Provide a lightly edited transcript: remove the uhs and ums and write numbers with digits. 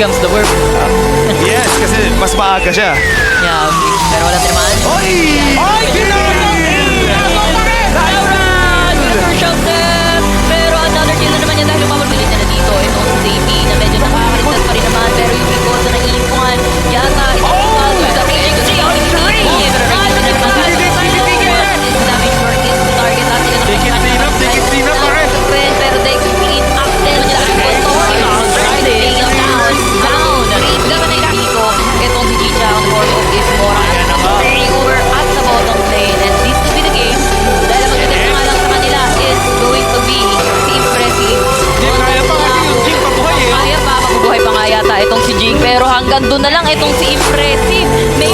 comes the verb. Yes, kasi mas maaga siya. Yeah, pero wala tinamaan. Oy! Oy! Pero another kill na naman yan dahil lumamabilis na dito. Itong si JP na medyo nakakaligtas pa rin naman. Pero yung Big Boss na naiipuan, yata itong sa raging si Oxley. Pero raging na damage for his target. Take it clean up, pare. Pero they clean up din. Itong si Chicha on board of is more over at the bottom lane. And this will be the game. Dahil ang magiging nga lang sa kanila is going to be si Impressive. Kaya pa kasi yung Jing pabuhay eh. Kaya pa, mabubuhay pa nga yata itong si Jing. Pero hanggang doon na lang itong si Impressive. May